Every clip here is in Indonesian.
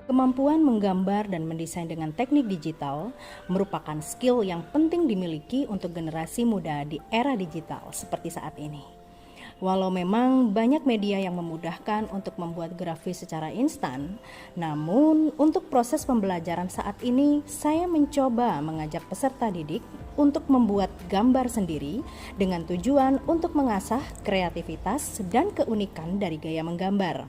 Kemampuan menggambar dan mendesain dengan teknik digital merupakan skill yang penting dimiliki untuk generasi muda di era digital seperti saat ini. Walau memang banyak media yang memudahkan untuk membuat grafis secara instan, namun untuk proses pembelajaran saat ini saya mencoba mengajak peserta didik untuk membuat gambar sendiri dengan tujuan untuk mengasah kreativitas dan keunikan dari gaya menggambar.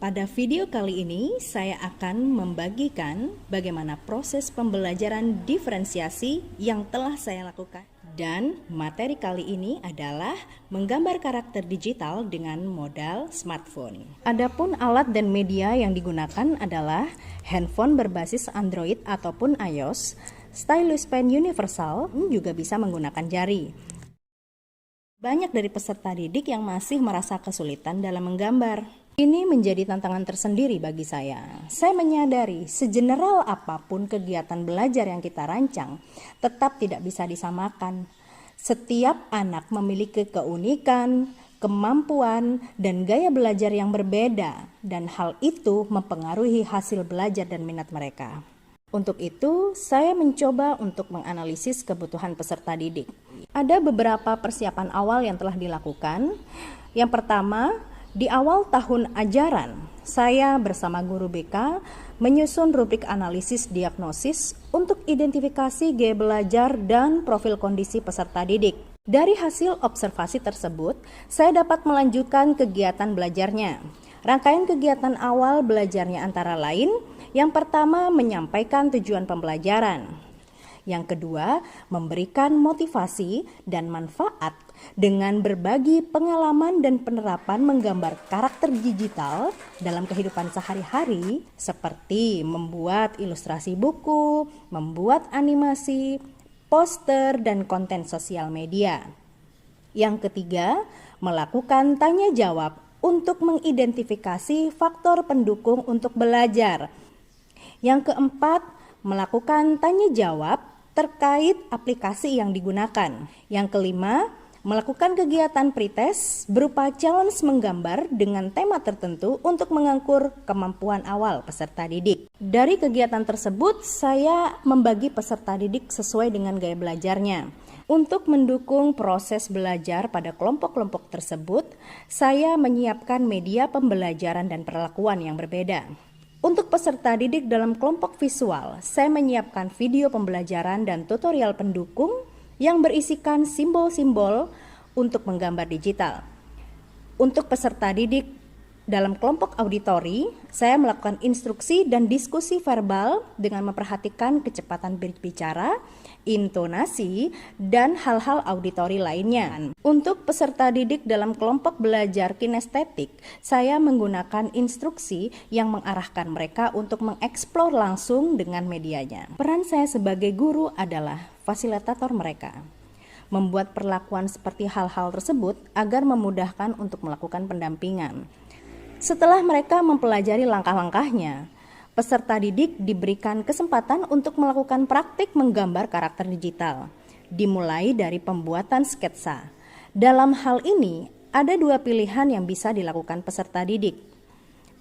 Pada video kali ini, saya akan membagikan bagaimana proses pembelajaran diferensiasi yang telah saya lakukan. Dan materi kali ini adalah menggambar karakter digital dengan modal smartphone. Adapun alat dan media yang digunakan adalah handphone berbasis Android ataupun iOS, stylus pen universal, juga bisa menggunakan jari. Banyak dari peserta didik yang masih merasa kesulitan dalam menggambar. Ini menjadi tantangan tersendiri bagi saya. Saya menyadari segeneral apapun kegiatan belajar yang kita rancang, tetap tidak bisa disamakan. Setiap anak memiliki keunikan, kemampuan, dan gaya belajar yang berbeda, dan hal itu mempengaruhi hasil belajar dan minat mereka. Untuk itu, saya mencoba untuk menganalisis kebutuhan peserta didik. Ada beberapa persiapan awal yang telah dilakukan. Yang pertama, di awal tahun ajaran, saya bersama guru BK menyusun rubrik analisis diagnosis untuk identifikasi gaya belajar dan profil kondisi peserta didik. Dari hasil observasi tersebut, saya dapat melanjutkan kegiatan belajarnya. Rangkaian kegiatan awal belajarnya antara lain, yang pertama menyampaikan tujuan pembelajaran. Yang kedua, memberikan motivasi dan manfaat dengan berbagi pengalaman dan penerapan menggambar karakter digital dalam kehidupan sehari-hari seperti membuat ilustrasi buku, membuat animasi, poster, dan konten sosial media. Yang ketiga, melakukan tanya jawab untuk mengidentifikasi faktor pendukung untuk belajar. Yang keempat, melakukan tanya jawab terkait aplikasi yang digunakan. Yang kelima, melakukan kegiatan pretest berupa challenge menggambar dengan tema tertentu untuk mengukur kemampuan awal peserta didik. Dari kegiatan tersebut, saya membagi peserta didik sesuai dengan gaya belajarnya. Untuk mendukung proses belajar pada kelompok-kelompok tersebut, saya menyiapkan media pembelajaran dan perlakuan yang berbeda. Untuk peserta didik dalam kelompok visual, saya menyiapkan video pembelajaran dan tutorial pendukung yang berisikan simbol-simbol untuk menggambar digital. Untuk peserta didik dalam kelompok auditori, saya melakukan instruksi dan diskusi verbal dengan memperhatikan kecepatan berbicara, intonasi, dan hal-hal auditori lainnya. Untuk peserta didik dalam kelompok belajar kinestetik, saya menggunakan instruksi yang mengarahkan mereka untuk mengeksplor langsung dengan medianya. Peran saya sebagai guru adalah fasilitator mereka, membuat perlakuan seperti hal-hal tersebut agar memudahkan untuk melakukan pendampingan. Setelah mereka mempelajari langkah-langkahnya, peserta didik diberikan kesempatan untuk melakukan praktik menggambar karakter digital, dimulai dari pembuatan sketsa. Dalam hal ini, ada dua pilihan yang bisa dilakukan peserta didik.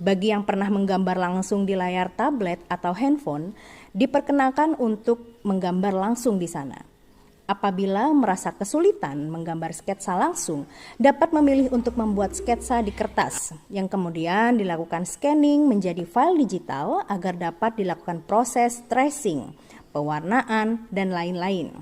Bagi yang pernah menggambar langsung di layar tablet atau handphone, diperkenakan untuk menggambar langsung di sana. Apabila merasa kesulitan menggambar sketsa langsung, dapat memilih untuk membuat sketsa di kertas, yang kemudian dilakukan scanning menjadi file digital agar dapat dilakukan proses tracing, pewarnaan, dan lain-lain.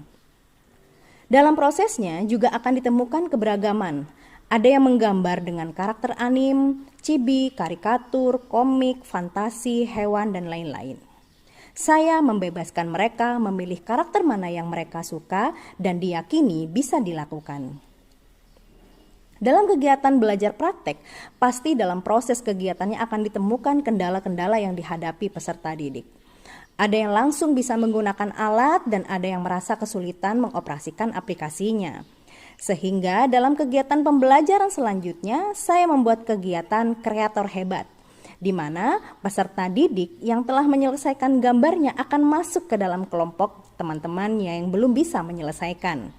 Dalam prosesnya juga akan ditemukan keberagaman. Ada yang menggambar dengan karakter anim, chibi, karikatur, komik, fantasi, hewan, dan lain-lain. Saya membebaskan mereka memilih karakter mana yang mereka suka dan diyakini bisa dilakukan. Dalam kegiatan belajar praktek, pasti dalam proses kegiatannya akan ditemukan kendala-kendala yang dihadapi peserta didik. Ada yang langsung bisa menggunakan alat dan ada yang merasa kesulitan mengoperasikan aplikasinya. Sehingga dalam kegiatan pembelajaran selanjutnya, saya membuat kegiatan kreator hebat, di mana peserta didik yang telah menyelesaikan gambarnya akan masuk ke dalam kelompok teman-temannya yang belum bisa menyelesaikan.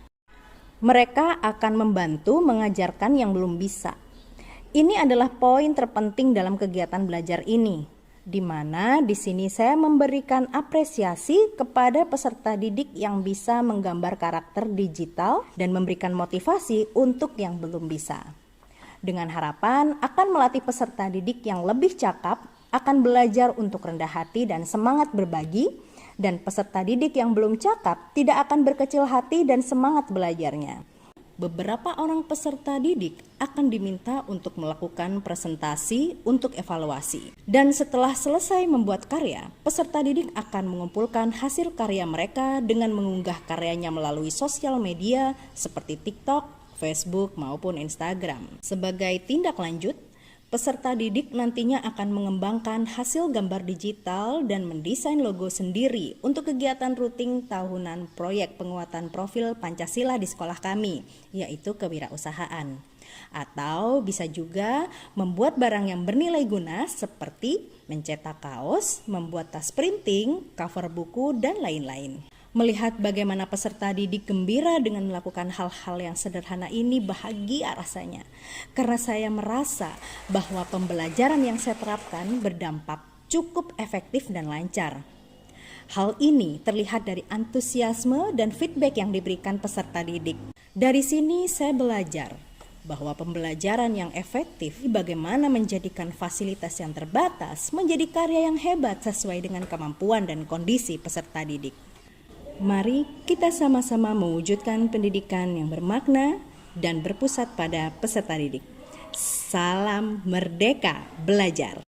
Mereka akan membantu mengajarkan yang belum bisa. Ini adalah poin terpenting dalam kegiatan belajar ini. di mana di sini saya memberikan apresiasi kepada peserta didik yang bisa menggambar karakter digital dan memberikan motivasi untuk yang belum bisa. Dengan harapan akan melatih peserta didik yang lebih cakap, akan belajar untuk rendah hati dan semangat berbagi, dan peserta didik yang belum cakap tidak akan berkecil hati dan semangat belajarnya. Beberapa orang peserta didik akan diminta untuk melakukan presentasi untuk evaluasi. Dan setelah selesai membuat karya, peserta didik akan mengumpulkan hasil karya mereka dengan mengunggah karyanya melalui sosial media seperti TikTok, Facebook, maupun Instagram. Sebagai tindak lanjut, peserta didik nantinya akan mengembangkan hasil gambar digital dan mendesain logo sendiri untuk kegiatan rutin tahunan proyek penguatan profil Pancasila di sekolah kami, yaitu kewirausahaan. Atau bisa juga membuat barang yang bernilai guna seperti mencetak kaos, membuat tas printing, cover buku, dan lain-lain. Melihat bagaimana peserta didik gembira dengan melakukan hal-hal yang sederhana ini, bahagia rasanya. Karena saya merasa bahwa pembelajaran yang saya terapkan berdampak cukup efektif dan lancar. Hal ini terlihat dari antusiasme dan feedback yang diberikan peserta didik. Dari sini saya belajar bahwa pembelajaran yang efektif bagaimana menjadikan fasilitas yang terbatas menjadi karya yang hebat sesuai dengan kemampuan dan kondisi peserta didik. Mari kita sama-sama mewujudkan pendidikan yang bermakna dan berpusat pada peserta didik. Salam merdeka belajar.